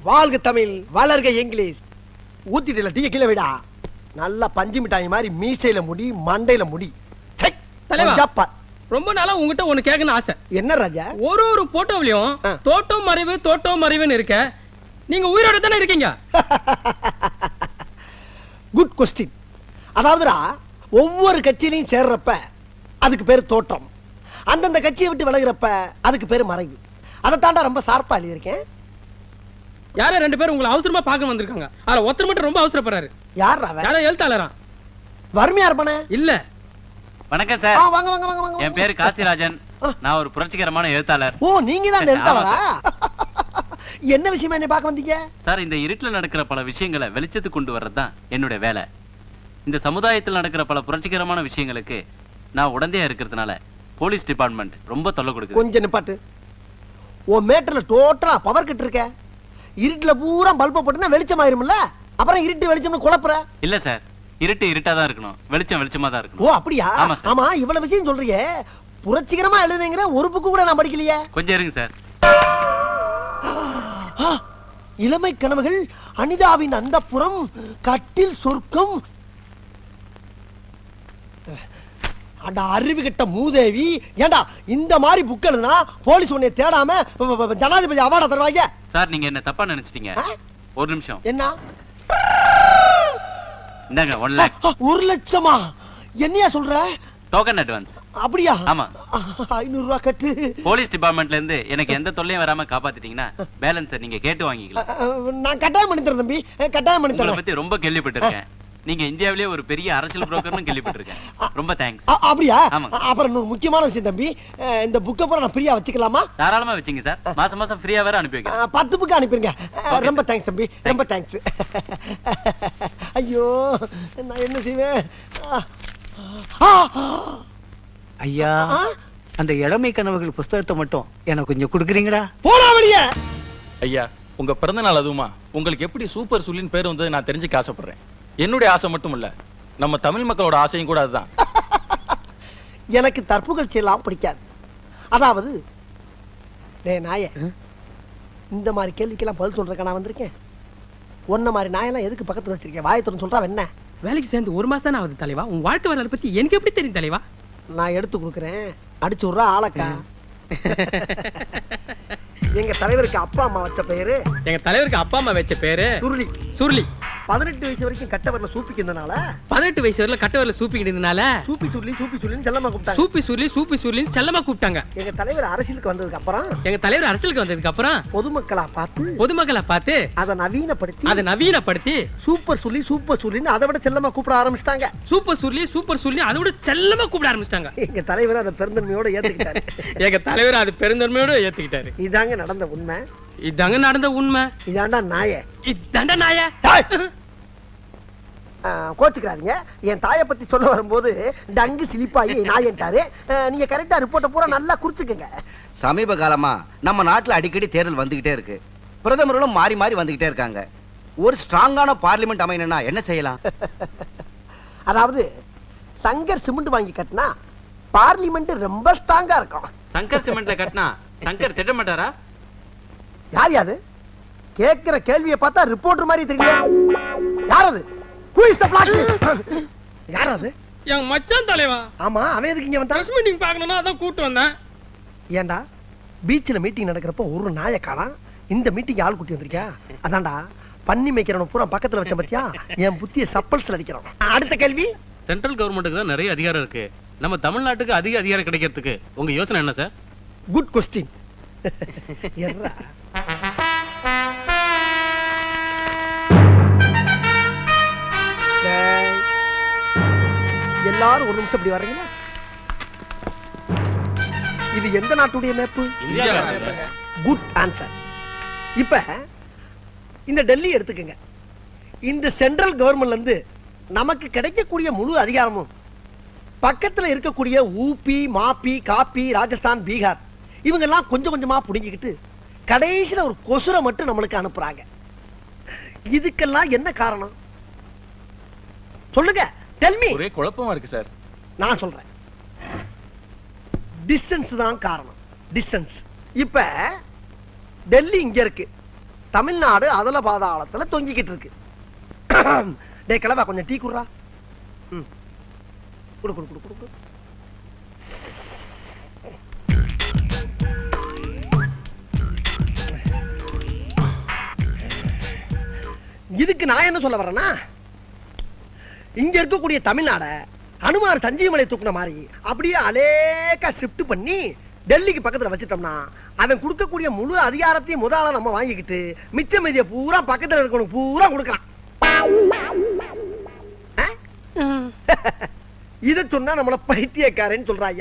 வாழ்க தமிழ், வளர்க English. ஊத்திட்டுல tea கீழே விடா. நல்லா பஞ்சு மிட்டாய் மாதிரி மீசையில முடி, மண்டையில முடி. தலைவா, ரொம்ப நாளா உங்ககிட்ட ஒண்ணு கேட்கணும் ஆசை. என்ன ராஜா? ஒரு போட்டோவிலையும் தோட்டம் மறைவு தோட்டம் மறைவுன்னு இருக்க, நீங்க உயிரோட தானே இருக்கீங்க? Good question. அதாவதுடா, ஒவ்வொரு கட்சியிலையும் சேர்றப்ப அதுக்கு பேரு தோட்டம், அந்தந்த கட்சியை விட்டு விலகிறப்ப அதுக்கு பேரு மறைவு. அதை தாண்டா ரொம்ப சார்பா எழுதியிருக்கேன். யாரோ 2 பேர் உங்களை அவசரமா பார்க்க வந்திருக்காங்க. அதுல ஒருத்தர் மட்டும் ரொம்ப அவசரப்படுறாரு. யாரா? யாரோ எழுத்தாளரா? வறுமையா இருப்பானே? இல்ல. வணக்கம் சார். வாங்க வாங்க வாங்க வாங்க. என் பேரு காசிராஜன். நான் ஒரு புரட்சிகரமான எழுத்தாளர். ஓ, நீங்க தான் அந்த எழுத்தாளரா? என்ன விஷயமா என்ன பார்க்க வந்தீங்க? சார், இந்த இருட்டுல நடக்கிற பல விஷயங்களை வெளிச்சத்துக்கு கொண்டு வர்றதுதான் என்னுடைய வேலை. இந்த சமுதாயத்தில் நடக்கிற பல புரட்சிகரமான விஷயங்களுக்கு நான் உடந்தையா இருக்கிறதுனால போலீஸ் டிபார்ட்மெண்ட் ரொம்ப தொல்லை கொடுக்குது. கொஞ்சம் நிப்பாட்டு. உன் மேட்டர்ல டோட்டலா பவர் கட் இருக்க. இருட்டுல பூரா பல்ப போட்டுனா வெளிச்சம் ஆயிரும்ல, அப்புறம் இருட்டு வெளிச்சம்னு குழப்புற. இல்ல சார், இருட்டு இருட்டா தான் இருக்கணும், வெளிச்சம் வெளிச்சமா தான் இருக்கணும். ஓ அப்படியா? ஆமா, இவ்வளவு விஷயம் சொல்றீங்க. புரட்சிகரமா எழுதுங்கிற ஒரு புக்கு கூட நான் படிக்கலையே. கொஞ்சம் இருங்க சார். இளமை கனவுகள், அனிதாவின் அந்தப்புறம், கட்டில் சொர்க்கம். அட அறிவு கட்ட மூதேவி, ஏண்டா இந்த மாதிரி புக் எழுதுனா போலீஸ் உன்னை தேடாம ஜனாதிபதி அவார்டா தருவாங்க? சார், நீங்க என்ன தப்பா நினைச்சிட்டீங்க. ஒரு நிமிஷம். என்ன? இந்தாங்க 1 lakh. 1 லட்சமா? என்னையா சொல்ற? Token advance. அப்படியா? ஆமா. 500 ரூபாய் கட்டு. போலீஸ் டிபார்ட்மெண்ட்ல இருந்து எனக்கு எந்த தொல்லையும் வராம காப்பாத்திட்டீங்கன்னா பேலன்ஸ் நீங்க கேட்டு வாங்கிக்கலாம். நான் கட்டாயம் பண்ணி தரேன் தம்பி, கட்டாயம் பண்ணி தரேன். உங்களை பத்தி ரொம்ப கேள்விப்பட்டிருக்கேன். நீங்க இந்தியாவிலேயே ஒரு பெரிய அரசியல் புரோக்கர்னு கேள்விப்பட்டிருக்கேன். ரொம்ப தேங்க்ஸ். அப்படியா? அப்புறம் இன்னொரு முக்கியமான விஷயம் தம்பி, இந்த புக்கை பூரா நான் ஃப்ரீயா வச்சுக்கலாமா? தாராளமா வச்சுங்க சார். மாசம் மாசம் ஃப்ரீயா வேற அனுப்பி வைக்கிறேன். 10 புக்கு அனுப்பிருங்க. ரொம்ப தேங்க்ஸ் தம்பி, ரொம்ப தேங்க்ஸ். ஐயோ, நான் என்ன செய்வேன்? ஐயா, அந்த இளமை கனவுகள் புஸ்தகத்தை மட்டும் எனக்கு கொஞ்சம் கொடுக்குறீங்களா? போடா வெளியே. ஐயா, உங்க பிறந்த நாள் அதுவுமா உங்களுக்கு எப்படி சூப்பர் சுல்லின் பேர் வந்தது நான் தெரிஞ்சுக்க ஆசைப்படுறேன். என்னுடைய ஆசை மட்டும் இல்ல, நம்ம தமிழ் மக்களோட ஆசையும் கூட அதுதான். எனக்கு தற்புகழ்ச்சி எல்லாம் பிடிக்காது. அதாவது நாய இந்த மாதிரி கேள்விக்கெல்லாம் பதில் சொல்றதுக்கு நான் வந்திருக்கேன். ஒன்ன மாதிரி நாயெல்லாம் எதுக்கு பக்கத்துல வச்சிருக்கேன்? வாயத்துறன்னு சொல்றா என்ன? வேலைக்கு சேர்ந்து 1 மாசம் தானே ஆகுது தலைவா. உன் வாழ்க்கை வரலாறு பத்தி எனக்கு எப்படி தெரியும் தலைவா? நான் எடுத்து கொடுக்குறேன், அடிச்சு விடுறா ஆளக்கா. எங்க தலைவருக்கு அப்பா அம்மா வச்ச பேரு, எங்க தலைவருக்கு அப்பா அம்மா வச்ச பேரு சுருளி. சுருளி. 18 வயசு வரைக்கும் கட்ட வரல சூப்பிக்கிறதுனால, 18 வயசு வரல கட்ட வரல சூப்பிக்கிட்டதுனால சூப்பி சுருளி சூப்பி சுருளின்னு செல்லமா கூப்பிட்டாங்க. சூப்பி சுருளின்னு செல்லமா கூப்பிட்டாங்க. எங்க தலைவர் அரசியலுக்கு வந்ததுக்கு அப்புறம், எங்க தலைவர் அரசியலுக்கு வந்ததுக்கு அப்புறம் பொதுமக்களா பார்த்து அதை நவீனப்படுத்தி சூப்பர் சுருளின்னு அதை விட செல்லமா கூப்பிட ஆரம்பிச்சிட்டாங்க. சூப்பர் சுருளி அதை விட செல்லமா கூப்பிட ஆரம்பிச்சிட்டாங்க. எங்க தலைவர் அதை பெருந்தன்மையோட ஏத்துக்கிட்டாரு. எங்க தலைவர் அது பெருந்தன்மையோட ஏத்துக்கிட்டாரு. இதாங்க நடந்த உண்மை. இதாண்டா நாய. கோச்சுக்கிறாதீங்க. என் தாயை பத்தி சொல்ல வரும்போது டங்கு சிலிப்பாயி நாயன்ட்டாரு. நீங்க கரெக்டா ரிப்போர்ட்டை பூரா நல்லா குறிச்சுக்கங்க. சமீப காலமா நம்ம நாட்டுல அடிக்கடி தேர்தல் வந்துகிட்டே இருக்கு. பிரதமர்களும் மாறி மாறி வந்துகிட்டே இருக்காங்க. ஒரு ஸ்ட்ராங்கான பார்லிமெண்ட் அமையணும்னா என்ன செய்யலாம்? அதாவது சங்கர் சிமெண்ட் வாங்கி கட்டினா பார்லிமெண்ட் ரொம்ப ஸ்ட்ராங்கா இருக்கும். சங்கர் சிமெண்ட்ல கட்டினா சங்கர் திட்ட மாட்டாரா? யார் யாது? கேட்கிற கேள்வியை பார்த்தா ரிப்போர்ட்டர் மாதிரி தெரியல. யார் அது? Who is the flax? யார் அது? என் மச்சான் தலைவா. ஆமா, அவன் எதுக்கு இங்க வந்தான்? பிரஸ் மீட்டிங் பார்க்கணும்னா அதான் கூட்டி வந்தேன். ஏண்டா பீச்ல மீட்டிங் நடக்கிறப்ப ஒரு நாயை காணோம், இந்த மீட்டிங் ஆள் கூட்டி வந்திருக்கியா? அதான்டா பண்ணி மேய்க்கிறவன பூரா பக்கத்துல வச்ச பத்தியா? என் புத்திய சப்பல்ஸ்ல அடிக்கிறான். அடுத்த கேள்வி. சென்ட்ரல் கவர்மெண்ட்டுக்கு தான் நிறைய அதிகாரம் இருக்கு. நம்ம தமிழ்நாட்டுக்கு அதிக அதிகாரம் கிடைக்கிறதுக்கு உங்க யோசனை என்ன சார்? Good question. எல்லாரும் ஒரு நிமிஷம் இப்படி வர்றீங்களா? இது எந்த நாட்டுடைய மேப்பு? Good answer. இப்ப இந்த டெல்லி எடுத்துக்கங்க. இந்த சென்ட்ரல் கவர்மெண்ட்ல இருந்து நமக்கு கிடைக்கக்கூடிய முழு அதிகாரமும் பக்கத்துல இருக்கக்கூடிய ஊபி, மாப்பி, காப்பி, ராஜஸ்தான், பீகார் இவங்க எல்லாம் கொஞ்சம் கொஞ்சமா புடுங்கிக்கிட்டு கடைசியில ஒரு கொசுரை மட்டும் நம்மளுக்கு அனுப்புறாங்க. இதுக்கெல்லாம் என்ன காரணம் சொல்லுங்க? Tell me. ஒரே குழப்பமா இருக்கு சார். நான் சொல்றேன். டிஸ்டன்ஸ் தான் காரணம். டிஸ்டன்ஸ். இப்ப டெல்லி இங்க இருக்கு, தமிழ்நாடு அதல பாதாளத்துல தொங்கிக்கிட்டு இருக்கு. டே கிளவா கொஞ்சம் டீ குடுறா. குடு குடு குடு குடு குடு. இதுக்கு நான் என்ன சொல்ல வரேன்னா, இங்க இருக்கக்கூடிய தமிழ்நாட அனுமார் சஞ்சீவமலை தூக்குன மாதிரி அப்படியே அலேக்கா ஷிஃப்ட் பண்ணி டெல்லிக்கு பக்கத்துல வச்சிட்டோம்னா அவன் கொடுக்கக்கூடிய முழு அதிகாரத்தையும் முதல்ல நம்ம வாங்கிக்கிட்டு மிச்ச மீதியை பூரா பக்கத்துல இருக்கணும் பூரா கொடுக்கலாம். இத சொன்னா நம்மள பைத்தியக்காரன்னு சொல்றாயா.